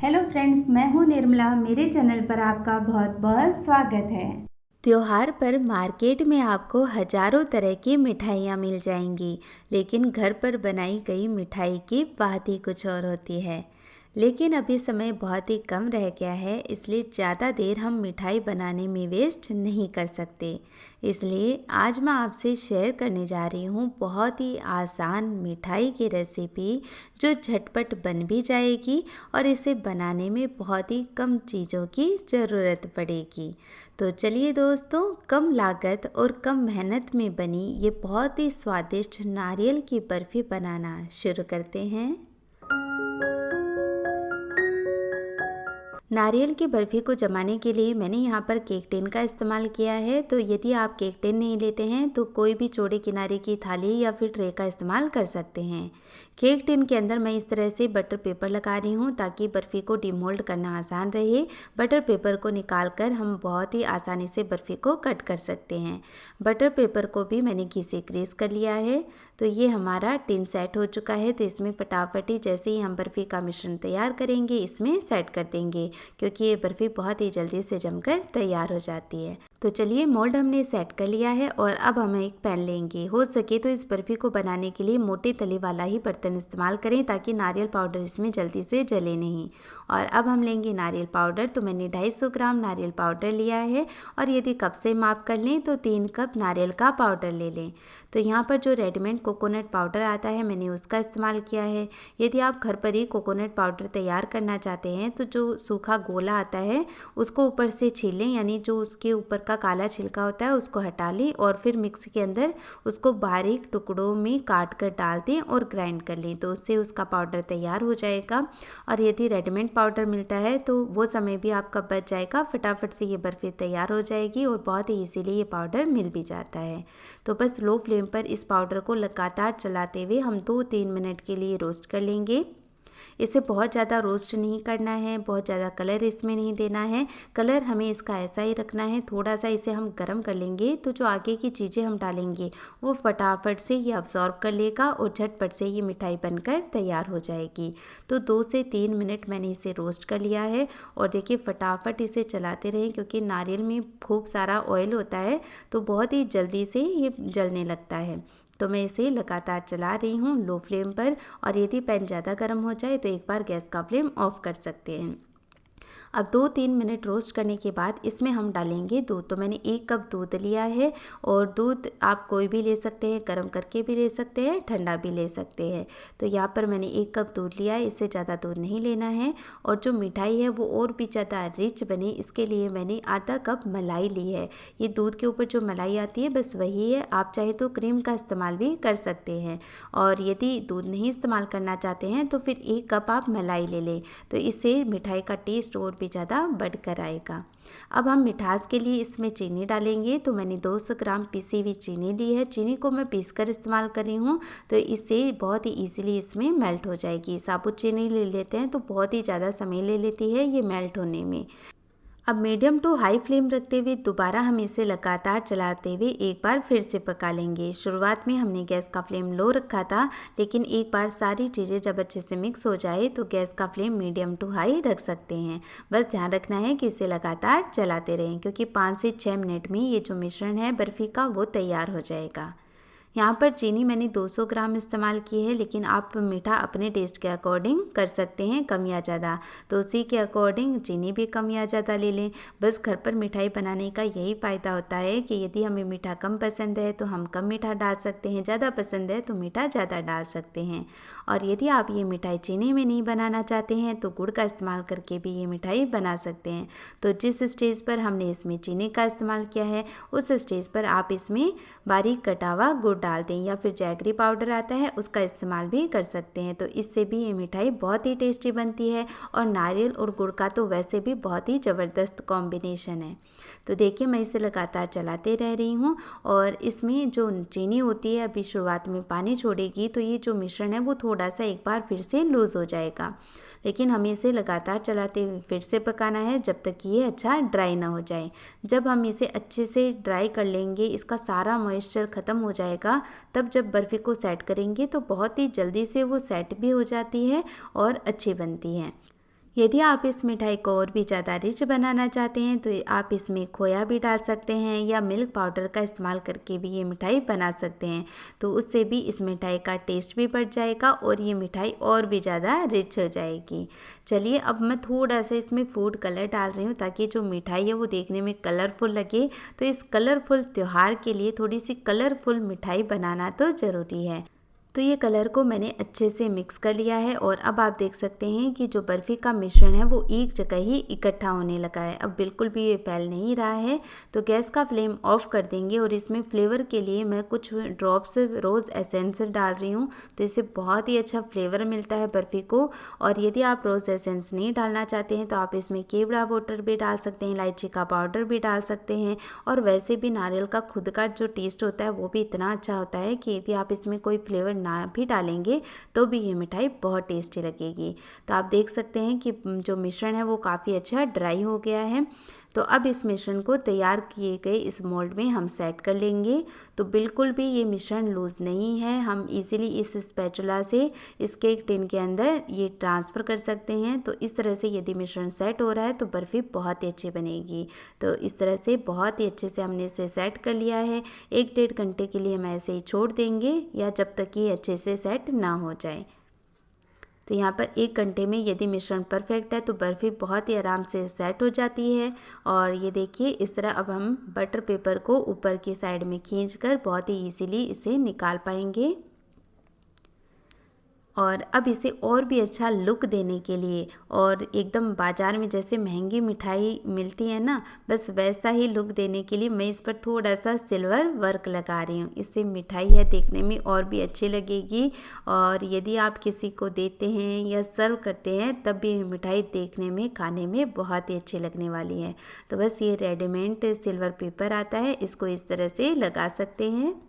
Hello friends, मैं हूँ निर्मला। मेरे चैनल पर आपका बहुत बहुत स्वागत है। त्योहार पर मार्केट में आपको हजारों तरह की मिठाइयाँ मिल जाएंगी, लेकिन घर पर बनाई गई मिठाई की बात ही कुछ और होती है। लेकिन अभी समय बहुत ही कम रह गया है, इसलिए ज़्यादा देर हम मिठाई बनाने में वेस्ट नहीं कर सकते। इसलिए आज मैं आपसे शेयर करने जा रही हूँ बहुत ही आसान मिठाई की रेसिपी, जो झटपट बन भी जाएगी और इसे बनाने में बहुत ही कम चीज़ों की ज़रूरत पड़ेगी। तो चलिए दोस्तों, कम लागत और कम मेहनत में बनी ये बहुत ही स्वादिष्ट नारियल की बर्फ़ी बनाना शुरू करते हैं। नारियल की बर्फ़ी को जमाने के लिए मैंने यहाँ पर केक टिन का इस्तेमाल किया है। तो यदि आप केक टिन नहीं लेते हैं तो कोई भी चौड़े किनारे की थाली या फिर ट्रे का इस्तेमाल कर सकते हैं। केक टिन के अंदर मैं इस तरह से बटर पेपर लगा रही हूँ ताकि बर्फ़ी को डिमोल्ड करना आसान रहे। बटर पेपर को निकाल कर हम बहुत ही आसानी से बर्फ़ी को कट कर सकते हैं। बटर पेपर को भी मैंने घी से ग्रीस कर लिया है। तो ये हमारा टिन सेट हो चुका है। तो इसमें फटाफट ही जैसे ही हम बर्फ़ी का मिश्रण तैयार करेंगे इसमें सेट कर देंगे, क्योंकि ये बर्फ़ी बहुत ही जल्दी से जमकर तैयार हो जाती है। तो चलिए, मोल्ड हमने सेट कर लिया है और अब हम एक पैन लेंगे। हो सके तो इस बर्फ़ी को बनाने के लिए मोटे तले वाला ही बर्तन इस्तेमाल करें ताकि नारियल पाउडर इसमें जल्दी से जले नहीं। और अब हम लेंगे नारियल पाउडर। तो मैंने 250 ग्राम नारियल पाउडर लिया है और यदि कप से माप कर लें तो 3 कप नारियल का पाउडर ले लें। तो यहाँ पर जो रेडीमेड कोकोनट पाउडर आता है मैंने उसका इस्तेमाल किया है। यदि आप घर पर ही कोकोनट पाउडर तैयार करना चाहते हैं तो जो सूखा गोला आता है उसको ऊपर से छील लें, यानी जो उसके ऊपर का काला छिलका होता है उसको हटा लें और फिर मिक्सी के अंदर उसको बारीक टुकड़ों में काट कर डाल दें और ग्राइंड कर लें। तो उससे उसका पाउडर तैयार हो जाएगा। और यदि रेडीमेड पाउडर मिलता है तो वो समय भी आपका बच जाएगा, फटाफट से ये बर्फ़ी तैयार हो जाएगी और बहुत ही इजीली ये पाउडर मिल भी जाता है। तो बस लो फ्लेम पर इस पाउडर को लगातार चलाते हुए हम 2-3 मिनट के लिए रोस्ट कर लेंगे। इसे बहुत ज़्यादा रोस्ट नहीं करना है, बहुत ज़्यादा कलर इसमें नहीं देना है। कलर हमें इसका ऐसा ही रखना है। थोड़ा सा इसे हम गर्म कर लेंगे तो जो आगे की चीज़ें हम डालेंगे वो फटाफट से ये अब्जॉर्ब कर लेगा और झटपट से ये मिठाई बनकर तैयार हो जाएगी। तो 2 से 3 मिनट मैंने इसे रोस्ट कर लिया है और देखिए फटाफट इसे चलाते रहें, क्योंकि नारियल में खूब सारा ऑयल होता है तो बहुत ही जल्दी से ये जलने लगता है। तो मैं इसे लगातार चला रही हूँ लो फ्लेम पर। और यदि पैन ज़्यादा गर्म हो जाए तो एक बार गैस का फ्लेम ऑफ कर सकते हैं। अब 2-3 मिनट रोस्ट करने के बाद इसमें हम डालेंगे दूध। तो मैंने 1 कप दूध लिया है और दूध आप कोई भी ले सकते हैं, गर्म करके भी ले सकते हैं, ठंडा भी ले सकते हैं। तो यहाँ पर मैंने 1 कप दूध लिया है, इससे ज़्यादा दूध नहीं लेना है। और जो मिठाई है वो और भी ज़्यादा रिच बने इसके लिए मैंने आधा कप मलाई ली है। ये दूध के ऊपर जो मलाई आती है बस वही है, आप चाहे तो क्रीम का इस्तेमाल भी कर सकते हैं। और यदि दूध नहीं इस्तेमाल करना चाहते हैं तो फिर 1 कप आप मलाई ले लें, तो इससे मिठाई का टेस्ट और भी ज़्यादा बढ़कर आएगा। अब हम मिठास के लिए इसमें चीनी डालेंगे। तो मैंने 200 ग्राम पिसी हुई चीनी ली है। चीनी को मैं पीसकर इस्तेमाल कर रही हूँ, तो इससे बहुत ही इजीली इसमें मेल्ट हो जाएगी। साबुत चीनी ले लेते हैं तो बहुत ही ज़्यादा समय ले लेती है ये मेल्ट होने में। अब मीडियम टू हाई फ्लेम रखते हुए दोबारा हम इसे लगातार चलाते हुए एक बार फिर से पका लेंगे। शुरुआत में हमने गैस का फ्लेम लो रखा था, लेकिन एक बार सारी चीज़ें जब अच्छे से मिक्स हो जाए तो गैस का फ्लेम मीडियम टू हाई रख सकते हैं। बस ध्यान रखना है कि इसे लगातार चलाते रहें, क्योंकि 5 से 6 मिनट में ये जो मिश्रण है बर्फ़ी का वो तैयार हो जाएगा। यहाँ पर चीनी मैंने 200 ग्राम इस्तेमाल की है, लेकिन आप मीठा अपने टेस्ट के अकॉर्डिंग कर सकते हैं, कम या ज़्यादा। तो उसी के अकॉर्डिंग चीनी भी कम या ज़्यादा ले लें। बस घर पर मिठाई बनाने का यही फ़ायदा होता है कि यदि हमें मीठा कम पसंद है तो हम कम मीठा डाल सकते हैं, ज़्यादा पसंद है तो मीठा ज़्यादा डाल सकते हैं। और यदि आप ये मिठाई चीनी में नहीं बनाना चाहते हैं तो गुड़ का इस्तेमाल करके भी ये मिठाई बना सकते हैं। तो जिस स्टेज पर हमने इसमें चीनी का इस्तेमाल किया है उस स्टेज पर आप इसमें बारीक कटा हुआ गुड़ डाल दें, या फिर जैगरी पाउडर आता है उसका इस्तेमाल भी कर सकते हैं। तो इससे भी ये मिठाई बहुत ही टेस्टी बनती है और नारियल और गुड़ का तो वैसे भी बहुत ही ज़बरदस्त कॉम्बिनेशन है। तो देखिए मैं इसे लगातार चलाते रह रही हूँ और इसमें जो चीनी होती है अभी शुरुआत में पानी छोड़ेगी, तो ये जो मिश्रण है वो थोड़ा सा एक बार फिर से लूज़ हो जाएगा। लेकिन हमें इसे लगातार चलाते हुए फिर से पकाना है जब तक कि ये अच्छा ड्राई ना हो जाए। जब हम इसे अच्छे से ड्राई कर लेंगे, इसका सारा मॉइस्चर ख़त्म हो जाएगा, तब जब बर्फ़ी को सेट करेंगे तो बहुत ही जल्दी से वो सेट भी हो जाती है और अच्छी बनती है। यदि आप इस मिठाई को और भी ज़्यादा रिच बनाना चाहते हैं तो आप इसमें खोया भी डाल सकते हैं या मिल्क पाउडर का इस्तेमाल करके भी ये मिठाई बना सकते हैं। तो उससे भी इस मिठाई का टेस्ट भी बढ़ जाएगा और ये मिठाई और भी ज़्यादा रिच हो जाएगी। चलिए अब मैं थोड़ा सा इसमें फूड कलर डाल रही हूँ ताकि जो मिठाई है वो देखने में कलरफुल लगे। तो इस कलरफुल त्यौहार के लिए थोड़ी सी कलरफुल मिठाई बनाना तो ज़रूरी है। तो ये कलर को मैंने अच्छे से मिक्स कर लिया है और अब आप देख सकते हैं कि जो बर्फ़ी का मिश्रण है वो एक जगह ही इकट्ठा होने लगा है। अब बिल्कुल भी ये फैल नहीं रहा है। तो गैस का फ्लेम ऑफ कर देंगे और इसमें फ्लेवर के लिए मैं कुछ ड्रॉप्स रोज़ एसेंस डाल रही हूँ। तो इससे बहुत ही अच्छा फ्लेवर मिलता है बर्फ़ी को। और यदि आप रोज़ एसेंस नहीं डालना चाहते हैं तो आप इसमें केवड़ा वाटर भी डाल सकते हैं, इलायची का पाउडर भी डाल सकते हैं। और वैसे भी नारियल का खुद का जो टेस्ट होता है वो भी इतना अच्छा होता है कि यदि आप इसमें कोई फ्लेवर ना भी डालेंगे तो भी ये मिठाई बहुत टेस्टी लगेगी। तो आप देख सकते हैं कि जो मिश्रण है वो काफ़ी अच्छा ड्राई हो गया है। तो अब इस मिश्रण को तैयार किए गए इस मोल्ड में हम सेट कर लेंगे। तो बिल्कुल भी ये मिश्रण लूज़ नहीं है, हम इजीली इस स्पैचुला से इस केक टिन के अंदर ये ट्रांसफ़र कर सकते हैं। तो इस तरह से यदि मिश्रण सेट हो रहा है तो बर्फ़ी बहुत ही अच्छी बनेगी। तो इस तरह से बहुत ही अच्छे से हमने इसे सेट कर लिया है। 1-1.5 घंटे के लिए हम ऐसे ही छोड़ देंगे या जब तक ये अच्छे से सेट ना हो जाए। तो यहाँ पर 1 घंटे में यदि मिश्रण परफेक्ट है तो बर्फ़ी बहुत ही आराम से सेट हो जाती है। और ये देखिए इस तरह अब हम बटर पेपर को ऊपर की साइड में खींचकर बहुत ही इजीली इसे निकाल पाएंगे। और अब इसे और भी अच्छा लुक देने के लिए और एकदम बाज़ार में जैसे महंगी मिठाई मिलती है ना, बस वैसा ही लुक देने के लिए मैं इस पर थोड़ा सा सिल्वर वर्क लगा रही हूँ। इससे मिठाई है देखने में और भी अच्छी लगेगी। और यदि आप किसी को देते हैं या सर्व करते हैं तब भी मिठाई देखने में खाने में बहुत ही अच्छी लगने वाली है। तो बस ये रेडीमेड सिल्वर पेपर आता है, इसको इस तरह से लगा सकते हैं।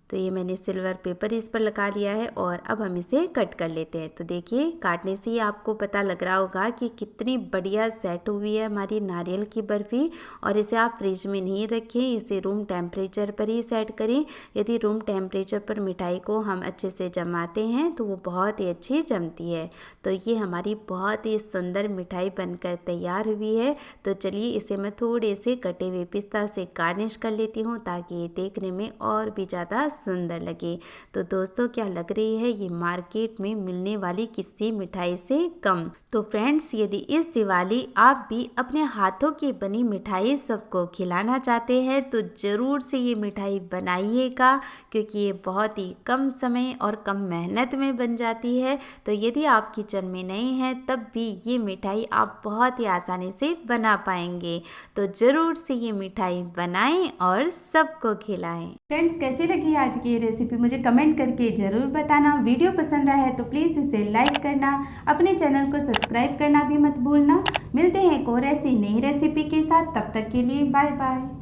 तो ये मैंने सिल्वर पेपर इस पर लगा लिया है और अब हम इसे कट कर लेते हैं। तो देखिए काटने से ही आपको पता लग रहा होगा कि कितनी बढ़िया सेट हुई है हमारी नारियल की बर्फ़ी। और इसे आप फ्रिज में नहीं रखें, इसे रूम टेम्परेचर पर ही सेट करें। यदि रूम टेम्परेचर पर मिठाई को हम अच्छे से जमाते हैं तो वो बहुत ही अच्छी जमती है। तो ये हमारी बहुत ही सुंदर मिठाई बनकर तैयार हुई है। तो चलिए इसे मैं थोड़े से कटे हुए पिस्ता से गार्निश कर लेती हूँ ताकि ये देखने में और भी ज़्यादा सुंदर लगे। तो दोस्तों क्या लग रही है ये मार्केट में मिलने वाली किसी मिठाई से कम। तो फ्रेंड्स यदि इस दिवाली आप भी अपने हाथों की बनी मिठाई सबको खिलाना चाहते हैं तो ज़रूर से ये मिठाई बनाइएगा, क्योंकि ये बहुत ही कम समय और कम मेहनत में बन जाती है। तो यदि आप किचन में नहीं हैं तब भी ये मिठाई आप बहुत ही आसानी से बना पाएंगे। तो ज़रूर से ये मिठाई बनाएं और सबको खिलाएं। फ्रेंड्स कैसी लगी आज की ये रेसिपी मुझे कमेंट करके ज़रूर बताना। वीडियो पसंद आया है तो प्लीज़ इसे लाइक करना, अपने चैनल को सब्सक्राइब करना भी मत भूलना। मिलते हैं एक और ऐसी नई रेसिपी के साथ, तब तक के लिए बाय बाय।